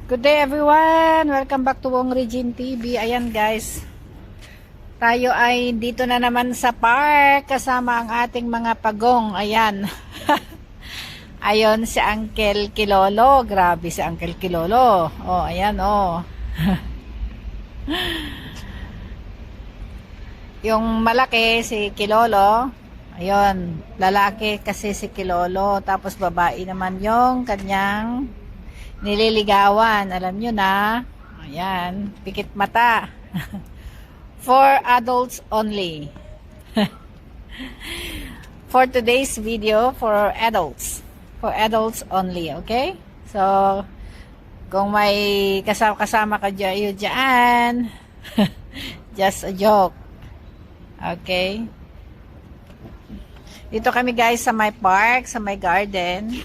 Good day everyone! Welcome back to Wong Regine TV. Ayan guys, tayo ay dito na naman sa park kasama ang ating mga pagong. Ayan. Ayon si Uncle Kilolo. Grabe si Uncle Kilolo. Oh, ayan oh. Yung malaki si Kilolo. Ayun, lalaki kasi si Kilolo. Tapos babae naman yung kanyang nililigawan. Alam nyo na. Ayan, pikit mata. For adults only. For today's video, for adults. For adults only, okay? So, kung may kasama ka dyan, just a joke. Okay? Dito kami guys sa my park, sa my garden.